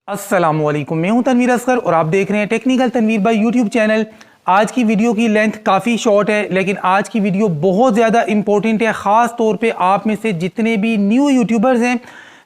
अस्सलामुअलैकुम, मैं हूं तनवीर असगर और आप देख रहे हैं technical Tanveer by YouTube channel. आज की वीडियो की लेंथ काफ़ी शॉर्ट है, लेकिन आज की वीडियो बहुत ज़्यादा इंपॉर्टेंट है। ख़ास तौर पे आप में से जितने भी न्यू यूट्यूबर्स हैं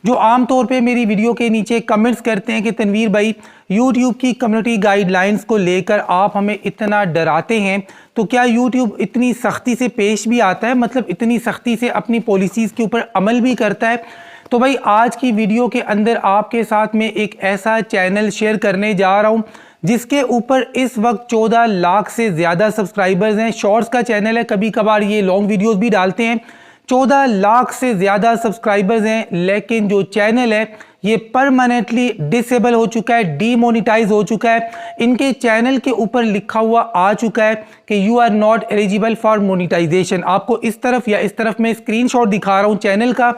जो आम तौर पे मेरी वीडियो के नीचे कमेंट्स करते हैं कि तनवीर भाई यूट्यूब की कम्युनिटी गाइडलाइंस को लेकर आप हमें इतना डराते हैं, तो क्या यूट्यूब इतनी सख्ती से पेश भी आता है, मतलब इतनी सख्ती से अपनी पॉलिसीज़ के ऊपर अमल भी करता है? तो भाई आज की वीडियो के अंदर आपके साथ में एक ऐसा चैनल शेयर करने जा रहा हूं जिसके ऊपर इस वक्त 14 लाख से ज़्यादा सब्सक्राइबर्स हैं। शॉर्ट्स का चैनल है, कभी कभार ये लॉन्ग वीडियोस भी डालते हैं। 14 लाख से ज़्यादा सब्सक्राइबर्स हैं, लेकिन जो चैनल है ये परमानेंटली डिसेबल हो चुका है, डीमोनिटाइज हो चुका है। इनके चैनल के ऊपर लिखा हुआ आ चुका है कि you are not eligible for monetisation. आपको इस तरफ या इस तरफ मैं स्क्रीनशॉट दिखा रहा हूं चैनल का,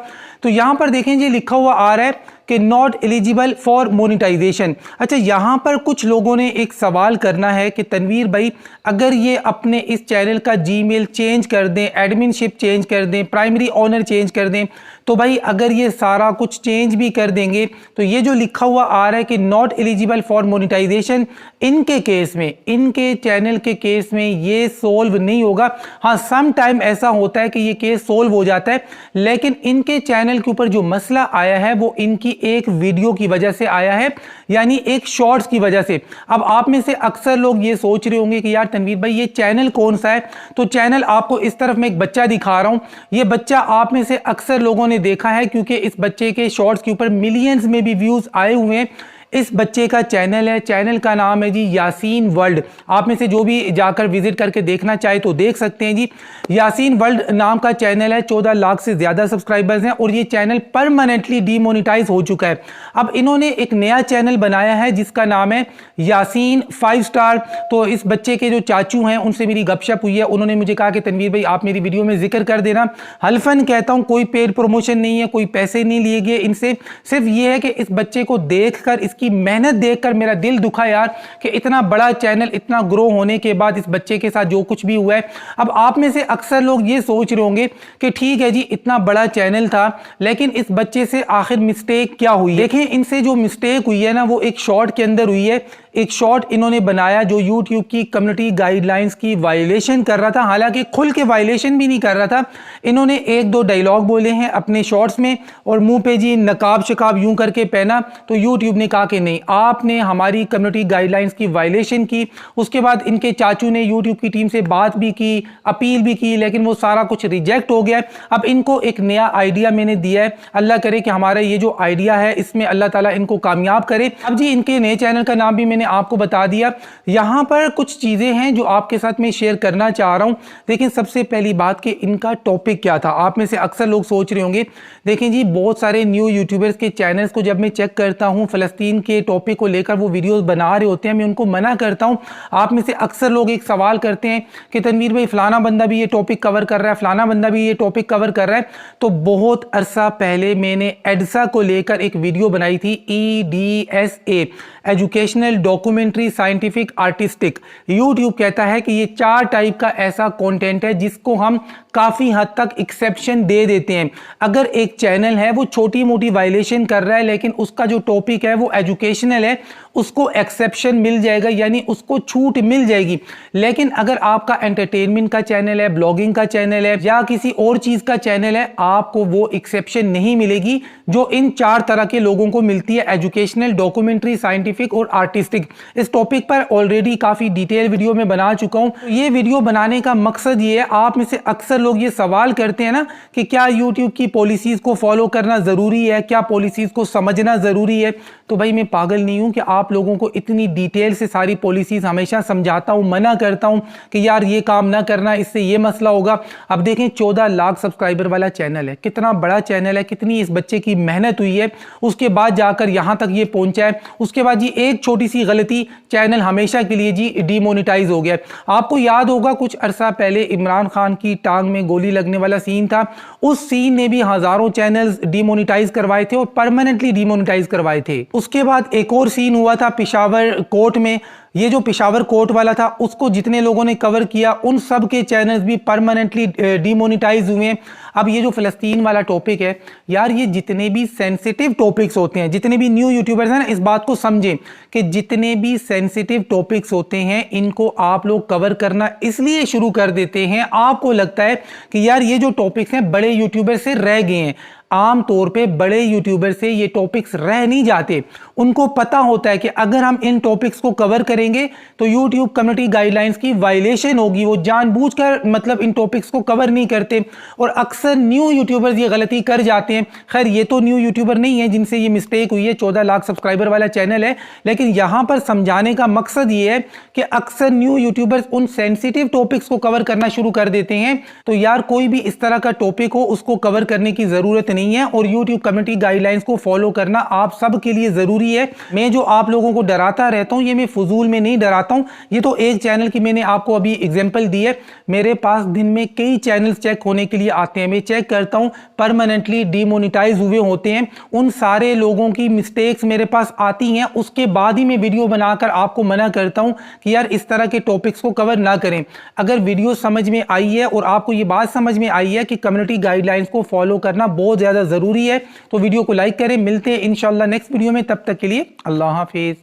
तो यहां पर देखें जी लिखा हुआ आ रहा है कि नॉट एलिजिबल फॉर मोनिटाइजेशन। अच्छा, यहां पर कुछ लोगों ने एक सवाल करना है कि तनवीर भाई अगर ये अपने इस चैनल का जीमेल चेंज कर दें, एडमिनशिप चेंज कर दें, प्राइमरी ओनर चेंज कर दें, तो भाई अगर ये सारा कुछ चेंज भी कर देंगे तो ये जो लिखा हुआ आ रहा है कि नॉट एलिजिबल फॉर मोनिटाइजेशन, इनके केस में, इनके चैनल के केस में ये सोल्व नहीं होगा। हाँ, सम टाइम ऐसा होता है कि ये केस सोल्व हो जाता है, लेकिन इनके चैनल के ऊपर जो मसला आया है वो इनकी एक वीडियो की वजह से आया है, यानी एक शॉर्ट्स की वजह से। अब आप में से अक्सर लोग ये सोच रहे होंगे कि यार तनवीर भाई ये चैनल कौन सा है? तो चैनल आपको इस तरफ में एक बच्चा दिखा रहा हूं। ये बच्चा आप में से अक्सर लोगों ने देखा है क्योंकि इस बच्चे के शॉर्ट्स के ऊपर मिलियंस में भी व्यूज आए हुए हैं। इस बच्चे का चैनल है, चैनल का नाम है जी यासीन वर्ल्ड। आप में से जो भी जाकर विजिट करके देखना चाहे तो देख सकते हैं जी। यासीन वर्ल्ड नाम का चैनल है, 14 लाख से ज्यादा सब्सक्राइबर्स हैं और ये चैनल परमानेंटली डीमोनिटाइज हो चुका है। अब इन्होंने एक नया चैनल बनाया है जिसका नाम है यासीन 5 स्टार। तो इस बच्चे के जो चाचू हैं उनसे मेरी गपशप हुई है, उन्होंने मुझे कहा कि तनवीर भाई आप मेरी वीडियो में जिक्र कर देना। हल्फन कहता हूं, कोई पेड प्रमोशन नहीं है, कोई पैसे नहीं लिए गए इनसे, सिर्फ ये है कि इस बच्चे को देखकर, इसकी मेहनत देखकर मेरा दिल दुखा यार कि इतना बड़ा चैनल इतना ग्रो होने के बाद इस बच्चे के साथ जो कुछ भी हुआ है। अब आप में से अक्सर लोग ये सोच रहे होंगे कि ठीक है जी इतना बड़ा चैनल था, लेकिन इस बच्चे से आखिर मिस्टेक क्या हुई? देखें, इनसे जो मिस्टेक हुई है ना वो एक शॉर्ट के अंदर हुई है। एक शॉर्ट इन्होंने बनाया जो YouTube की कम्युनिटी गाइडलाइंस की वायलेशन कर रहा था, हालांकि खुल के वायलेशन भी नहीं कर रहा था। इन्होंने एक दो डायलॉग बोले हैं अपने शॉर्ट्स में और मुंह पे जी नकाब शकाब यूं करके पहना, तो YouTube ने कहा कि नहीं, आपने हमारी कम्युनिटी गाइडलाइंस की वायलेशन की। उसके बाद इनके चाचू ने YouTube की टीम से बात भी की, अपील भी की, लेकिन वो सारा कुछ रिजेक्ट हो गया। अब इनको एक नया आइडिया मैंने दिया है, अल्लाह करे कि हमारा ये जो आइडिया है इसमें अल्लाह ताला इनको कामयाब करे। अब जी इनके नए चैनल का नाम भी मैंने आपको बता दिया। यहां पर कुछ चीजें हैं जो आपके साथ में शेयर करना चाह रहा हूं। देखिए, सबसे पहली बात कि इनका टॉपिक क्या था। आप में से अक्सर लोग सोच रहे होंगे, देखें जी बहुत सारे न्यू यूट्यूबर्स के चैनल्स को जब मैं चेक करता हूं, फलस्तीन के टॉपिक को लेकर वो वीडियोस बना रहे होते हैं, मैं उनको मना करता हूं। आप में से अक्सर लोग एक सवाल करते हैं कि तनवीर भाई फलाना बंदा भी ये टॉपिक कवर कर रहा है, फलाना बंदा भी ये टॉपिक कवर कर रहा है। तो बहुत अरसा पहले मैंने एडसा को लेकर एक वीडियो बनाई थी, EDSA, educational, documentary, scientific, artistic. YouTube कहता है कि ये 4 टाइप का ऐसा कंटेंट है जिसको हम काफी हद तक एक्सेप्शन दे देते हैं। अगर एक चैनल है वो छोटी मोटी वायलेशन कर रहा है लेकिन उसका जो टॉपिक है वो एजुकेशनल है, उसको एक्सेप्शन मिल जाएगा, यानी उसको छूट मिल जाएगी। लेकिन अगर आपका एंटरटेनमेंट का चैनल है, ब्लॉगिंग का चैनल है या किसी और चीज का चैनल है, आपको वो एक्सेप्शन नहीं मिलेगी जो इन 4 तरह के लोगों को मिलती है, एजुकेशनल, डॉक्यूमेंट्री, साइंटिफिक और आर्टिस्टिक। इस टॉपिक पर ऑलरेडी काफी डिटेल वीडियो में बना चुका हूं। तो ये वीडियो बनाने का मकसद ये है, आप में से अक्सर लोग ये सवाल करते हैं ना कि क्या यूट्यूब की पॉलिसीज को फॉलो करना जरूरी है, क्या पॉलिसीज को समझना जरूरी है? तो भाई मैं पागल नहीं हूं कि आप लोगों को इतनी डिटेल से सारी पॉलिसीज हमेशा समझाता हूं, मना करता हूं कि यार ये काम ना करना, इससे ये मसला होगा। अब देखें, 14 लाख सब्सक्राइबर वाला चैनल है, कितना बड़ा चैनल है, कितनी इस बच्चे की मेहनत हुई है, उसके बाद जाकर यहां तक ये पहुंचा है। उसके बाद ये एक छोटी सी गलती, चैनल हमेशा के लिए जी डीमोनिटाइज हो गया। आपको याद होगा कुछ अरसा पहले इमरान खान की टांग में गोली लगने वाला सीन था, उस सीन ने भी हजारों चैनल्स डीमोनिटाइज करवाए थे और परमानेंटली डीमोनिटाइज करवाए थे। उसके इसके बाद एक और सीन हुआ था पेशावर कोर्ट में। ये जो पेशावर कोर्ट वाला था उसको जितने लोगों ने कवर किया उन सब के चैनल्स भी परमानेंटली डिमोनिटाइज हुए हैं। अब ये जो फ़लस्तीन वाला टॉपिक है यार, ये जितने भी सेंसिटिव टॉपिक्स होते हैं, जितने भी न्यू यूट्यूबर्स हैं ना, इस बात को समझें कि जितने भी सेंसिटिव टॉपिक्स होते हैं इनको आप लोग कवर करना इसलिए शुरू कर देते हैं, आपको लगता है कि यार ये जो टॉपिक्स हैं बड़े यूट्यूबर से रह गए हैं। आम तौर पे बड़े यूट्यूबर से ये टॉपिक्स रह नहीं जाते। उनको पता होता है कि अगर हम इन टॉपिक्स को कवर करेंगे तो यूट्यूब कम्युनिटी गाइडलाइंस की वायलेशन होगी। वो जानबूझकर मतलब इन टॉपिक्स को कवर नहीं करते और अक्सर न्यू यूट्यूबर्स ये गलती कर जाते हैं। खैर ये तो न्यू यूट्यूबर नहीं है जिनसे ये मिस्टेक हुई है, 14 लाख सब्सक्राइबर वाला चैनल है, लेकिन यहां पर समझाने का मकसद ये है कि अक्सर न्यू यूट्यूबर्स उन सेंसिटिव टॉपिक्स को कवर करना शुरू कर देते हैं। तो यार कोई भी इस तरह का टॉपिक हो उसको कवर करने की जरूरत नहीं है और YouTube कम्युनिटी गाइडलाइंस को फॉलो करना आप सब के लिए जरूरी है। मैं जो आप लोगों को डराता रहता हूं ये मैं फजूल में नहीं डराता हूं, ये तो एक चैनल की मैंने आपको अभी एग्जांपल दी है। मेरे पास दिन में कई चैनल्स चेक होने के लिए आते हैं, मैं चेक करता हूं परमानेंटली डिमोनिटाइज हुए होते हैं। उन सारे लोगों की मिस्टेक्स मेरे पास आती हैं, उसके बाद ही मैं वीडियो बनाकर आपको मना करता हूं कि यार इस तरह के टॉपिक्स को कवर ना करें। अगर वीडियो समझ में आई है और आपको ये बात समझ में आई है कि कम्युनिटी गाइडलाइंस को फॉलो करना बहुत ज्यादा जरूरी है तो वीडियो को लाइक करें। मिलते हैं इंशाल्लाह नेक्स्ट वीडियो में, तब तक के लिए अल्लाह हाफिज।